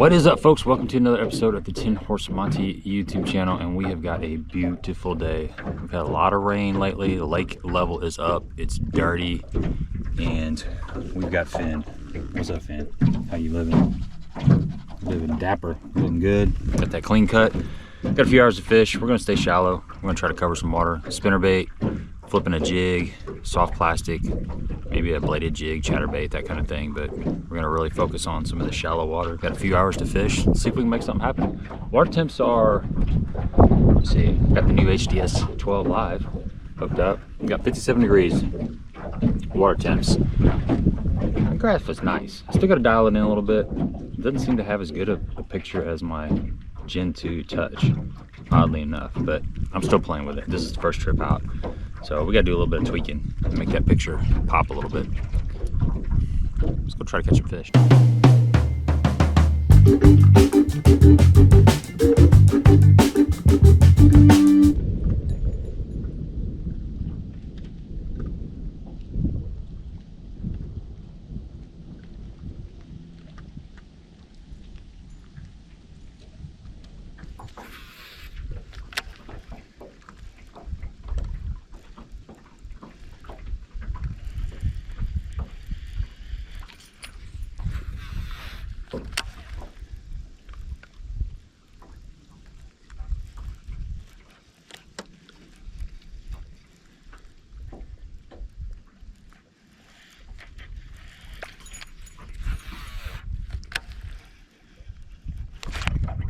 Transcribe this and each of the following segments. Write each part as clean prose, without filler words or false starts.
What is up, folks? Welcome to another episode of the 10 Horse Monty YouTube channel, and we have got a beautiful day. We've had a lot of rain lately. The lake level is up, it's dirty, and we've got Finn. What's up, Finn? How you living? Living dapper, living good. Got that clean cut. Got a few hours to fish. We're gonna stay shallow. We're gonna try to cover some water. Spinnerbait, flipping a jig, soft plastic, maybe a bladed jig, chatterbait, that kind of thing. But we're gonna really focus on some of the shallow water. Got a few hours to fish. Let's see if we can make something happen. Water temps are, let's see, got the new HDS 12 Live hooked up. We got 57 degrees water temps. The graph was nice. I still gotta dial it in a little bit. It doesn't seem to have as good a picture as my Gen 2 Touch, oddly enough, but I'm still playing with it. This is the first trip out, so we gotta do a little bit of tweaking to make that picture pop a little bit. Let's go try to catch some fish.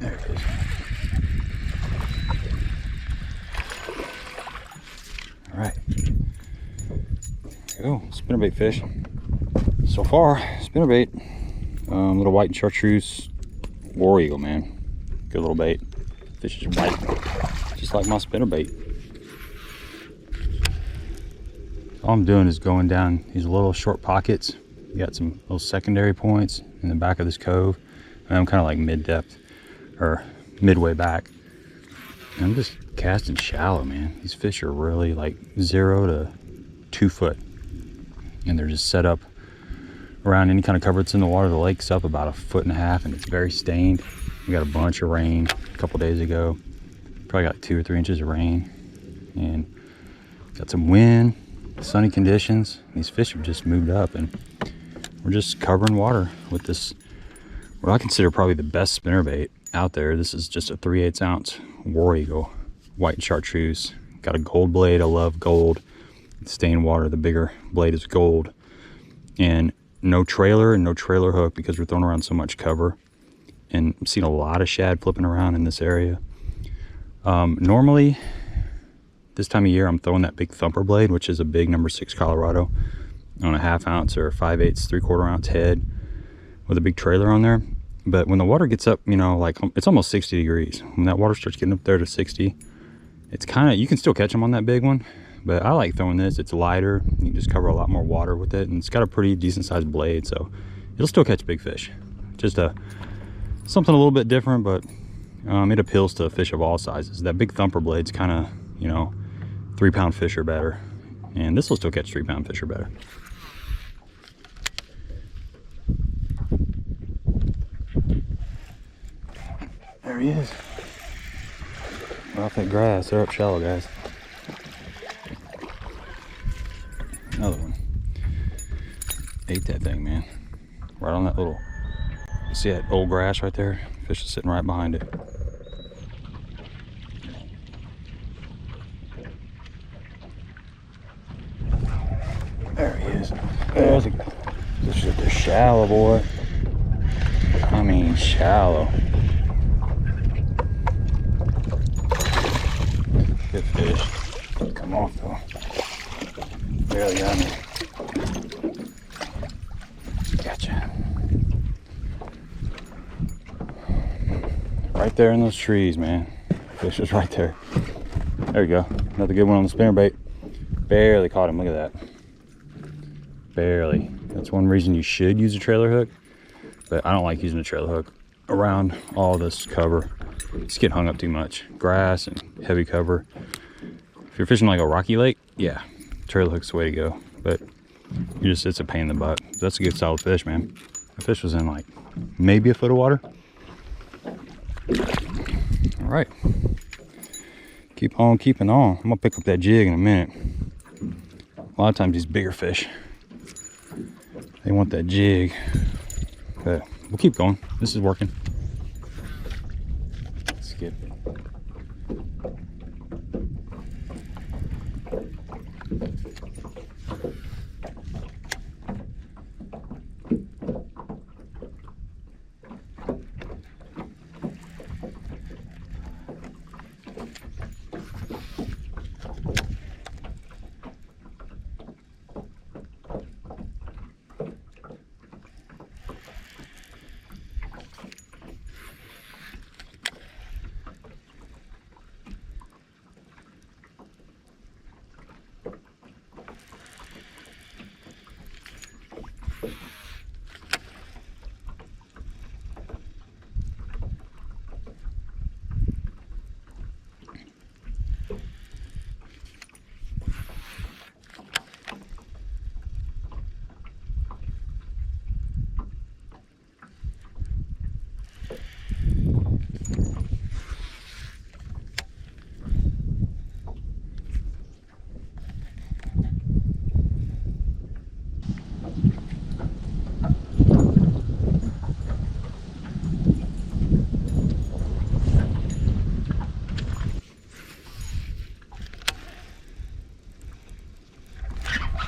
There it is. All right. There we go. Spinnerbait fish. So far, spinnerbait. Little white and chartreuse war eagle, man. Good little bait. Fish is white, just like my spinnerbait. All I'm doing is going down these little short pockets. You got some little secondary points in the back of this cove. And I'm kind of like mid-depth, or midway back. And I'm just casting shallow, man. These fish are really like 0 to 2 foot. And they're just set up around any kind of cover that's in the water. The lake's up about 1.5 feet and it's very stained. We got a bunch of rain a couple days ago. Probably got 2 or 3 inches of rain. And got some wind, sunny conditions. These fish have just moved up and we're just covering water with this, what I consider probably the best spinnerbait out there. This is just a 3/8 ounce war eagle, white chartreuse. Got a gold blade. I love gold. Stained water, the bigger blade is gold. And no trailer and no trailer hook because we're throwing around so much cover. And I'm seeing a lot of shad flipping around in this area. Normally, this time of year, I'm throwing that big thumper blade, which is a big number 6 Colorado on a 1/2 ounce or 5/8, 3/4 ounce head with a big trailer on there. But when the water gets up, you know, like it's almost 60 degrees. When that water starts getting up there to 60, it's kind of, you can still catch them on that big one. But I like throwing this. It's lighter. You can just cover a lot more water with it. And it's got a pretty decent sized blade, so it'll still catch big fish. Just something a little bit different, but it appeals to fish of all sizes. That big thumper blade's kind of, you know, 3-pound fish or better. And this will still catch 3-pound fish or better. There he is. Off that grass. They're up shallow, guys. Another one. Ate that thing, man. Right on that little, you see that old grass right there? Fish is sitting right behind it. There he is. There's this is a shallow, boy. I mean shallow. Good fish. Come off though. Barely got me. Gotcha. Right there in those trees, man. Fish is right there. There you go. Another good one on the spinnerbait. Barely caught him. Look at that. Barely. That's one reason you should use a trailer hook. But I don't like using a trailer hook around all this cover. It's getting hung up too much. Grass and heavy cover. If you're fishing like a rocky lake, yeah, trailer hook's the way to go. But it's a pain in the butt. That's a good solid fish, man. The fish was in like maybe a foot of water. All right. Keep on keeping on. I'm gonna pick up that jig in a minute. A lot of times these bigger fish, they want that jig. But we'll keep going. This is working. Skip it.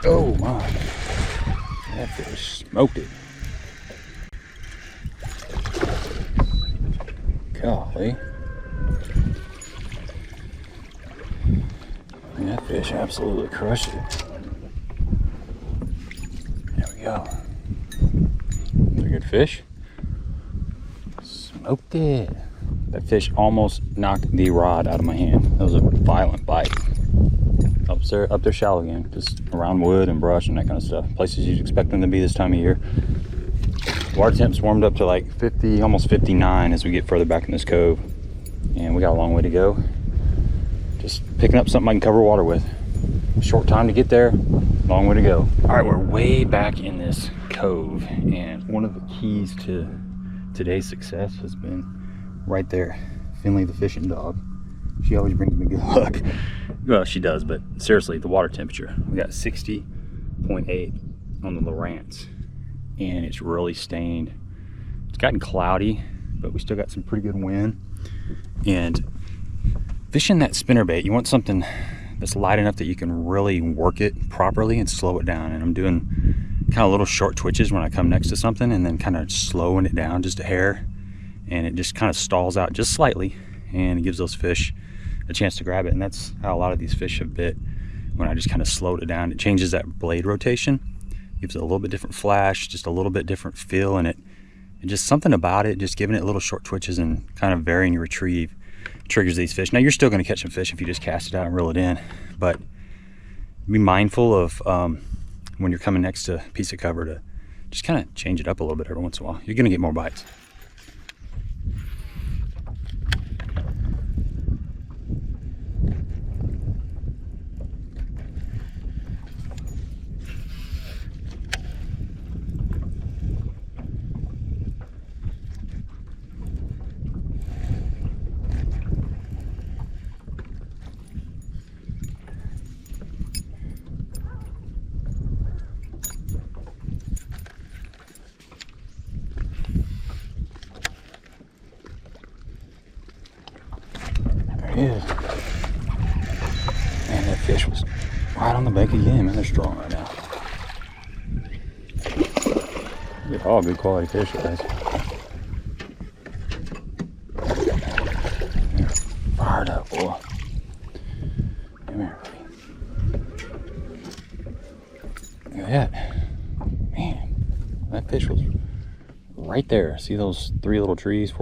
Oh my, that fish smoked it. Golly. Man, that fish absolutely crushed it. There we go. Is a good fish? Smoked it. That fish almost knocked the rod out of my hand. That was a violent bite. Up there shallow again, just around wood and brush and that kind of stuff. Places you'd expect them to be this time of year. Water temps warmed up to like 50, almost 59 as we get further back in this cove. And we got a long way to go. Just picking up something I can cover water with. Short time to get there, long way to go. All right, we're way back in this cove. And one of the keys to today's success has been right there, Finley the fishing dog. She always brings me good luck. Well, she does, but seriously, the water temperature. We got 60.8 on the Lowrance, and it's really stained. It's gotten cloudy, but we still got some pretty good wind. And fishing that spinnerbait, you want something that's light enough that you can really work it properly and slow it down. And I'm doing kind of little short twitches when I come next to something, and then kind of slowing it down just a hair, and it just kind of stalls out just slightly, and it gives those fish a chance to grab it. And that's how a lot of these fish have bit, when I just kind of slowed it down. It changes that blade rotation, gives it a little bit different flash, just a little bit different feel in it, and just something about it, just giving it little short twitches and kind of varying your retrieve triggers these fish. Now you're still going to catch some fish if you just cast it out and reel it in, but be mindful of when you're coming next to a piece of cover to just kind of change it up a little bit every once in a while. You're going to get more bites. Yeah. Man, that fish was right on the bank again. Man, they're strong right now. Get all good quality fish, guys. They're fired up, boy. Come here. Look at that. Man, that fish was right there. See those 4 little trees?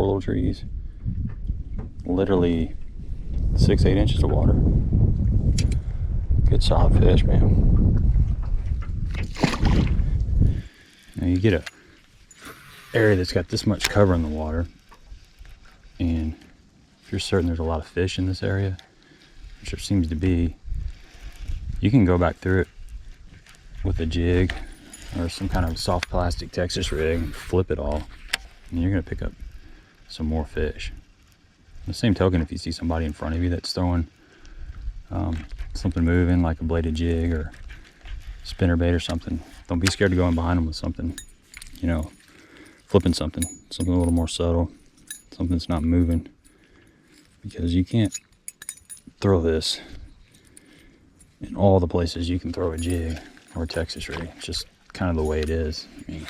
Literally 6-8 inches of water. Good solid fish, man. Now you get a area that's got this much cover in the water, and if you're certain there's a lot of fish in this area, which there seems to be, you can go back through it with a jig or some kind of soft plastic Texas rig and flip it all, and you're gonna pick up some more fish. The same token, if you see somebody in front of you that's throwing something moving, like a bladed jig or spinnerbait or something, don't be scared to go in behind them with something, you know, flipping something a little more subtle, something that's not moving, because you can't throw this in all the places you can throw a jig or a Texas rig. It's just kind of the way it is. I mean, you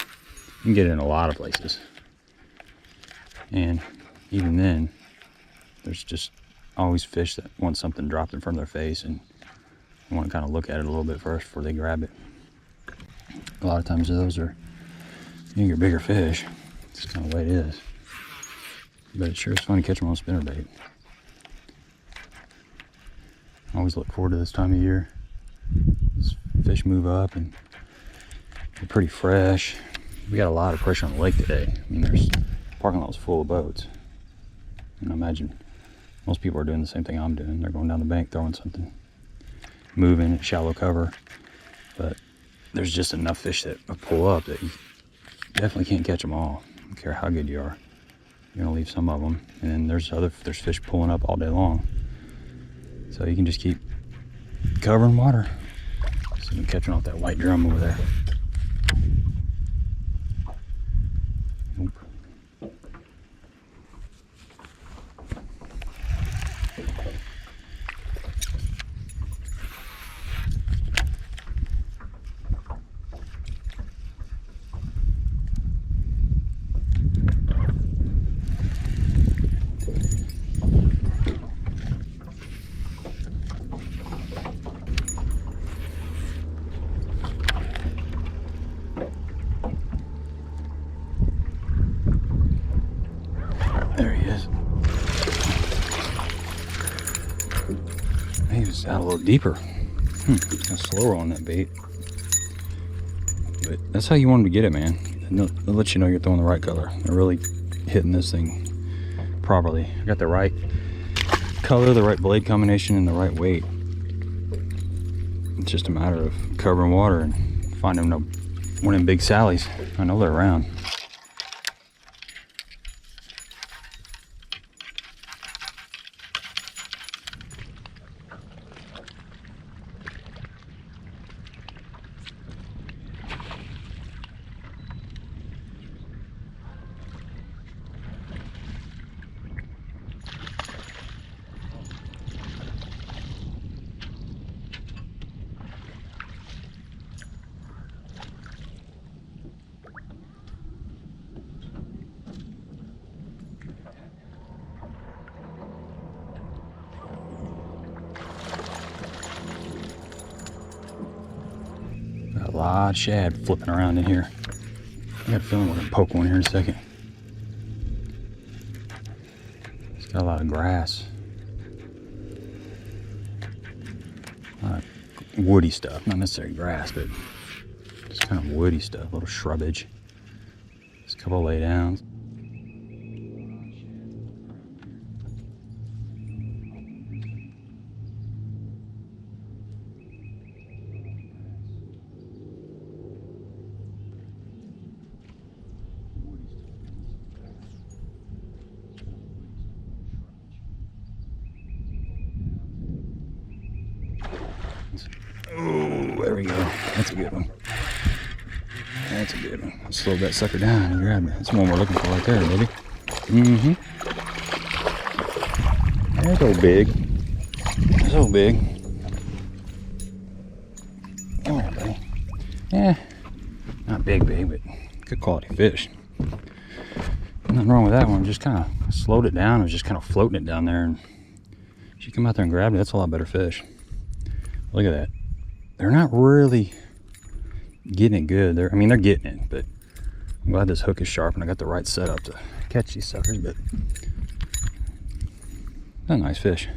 can get it in a lot of places, and even then, there's just always fish that want something dropped in front of their face and want to kind of look at it a little bit first before they grab it. A lot of times those are, you get bigger fish. It's kind of the way it is. But it sure is fun to catch them on spinnerbait. I always look forward to this time of year. These fish move up and they're pretty fresh. We got a lot of pressure on the lake today. I mean, there's parking lot was full of boats. And I imagine most people are doing the same thing I'm doing. They're going down the bank, throwing something, moving at shallow cover. But there's just enough fish that pull up that you definitely can't catch them all. I don't care how good you are. You're gonna leave some of them. And then there's fish pulling up all day long. So you can just keep covering water. So I'm catching off that white drum over there. Nope. There he is. He was out a little deeper. Kind of slower on that bait. But that's how you want him to get it, man. They'll let you know you're throwing the right color. They're really hitting this thing properly. I got the right color, the right blade combination, and the right weight. It's just a matter of covering water and finding one of them big sallies. I know they're around. Got a lot of shad flipping around in here. I got a feeling we're gonna poke one here in a second. It's got a lot of grass. A lot of woody stuff, not necessarily grass, but just kind of woody stuff, a little shrubage. Just a couple of laydowns. Oh, there we go. That's a good one. That's a good one. I slowed that sucker down and grabbed it. That's the one we're looking for right there, baby. Mm-hmm. That's so big. So big. Come on, buddy. Yeah. Not big, but good quality fish. Nothing wrong with that one. Just kind of slowed it down. I was just kind of floating it down there. And she come out there and grabbed it. That's a lot better fish. Look at that. They're not really getting it good. They're getting it, but I'm glad this hook is sharp and I got the right setup to catch these suckers, but that's a nice fish.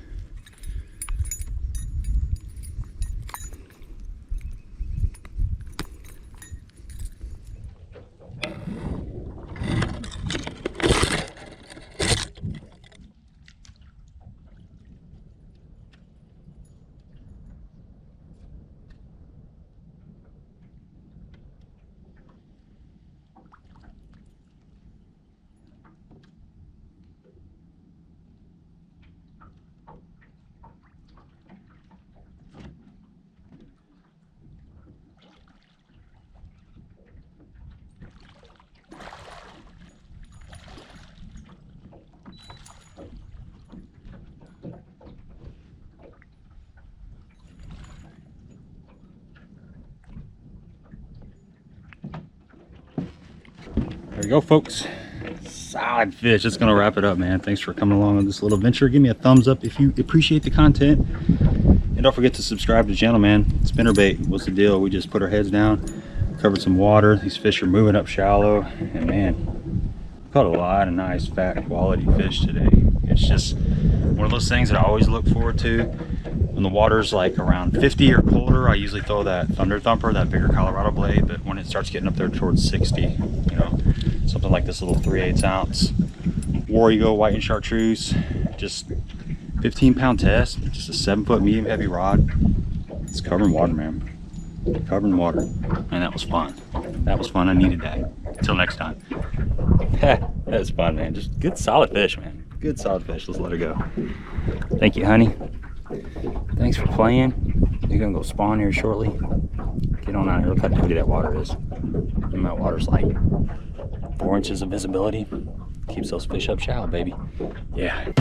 you go, folks. Solid fish. That's gonna wrap it up, man. Thanks for coming along on this little venture. Give me a thumbs up if you appreciate the content, and don't forget to subscribe to the channel, man. Spinnerbait, what's the deal? We just put our heads down, covered some water. These fish are moving up shallow, and man, caught a lot of nice fat quality fish today. It's just one of those things that I always look forward to. When the water's like around 50 or colder, I usually throw that Thunder Thumper, that bigger Colorado blade. But when it starts getting up there towards 60, you know, something like this little 3/8 ounce War Eagle white and chartreuse, just 15-pound test, just a 7-foot medium heavy rod. It's covering water, man. Covering water. And that was fun. That was fun. I needed that. Until next time. That was fun, man. Just good solid fish, man. Good solid fish. Let's let her go. Thank you, honey. Thanks for playing. You're gonna go spawn here shortly. Get on out here. Look how dirty that water is. And that water's like 4 inches of visibility. Keeps those fish up shallow, baby. Yeah.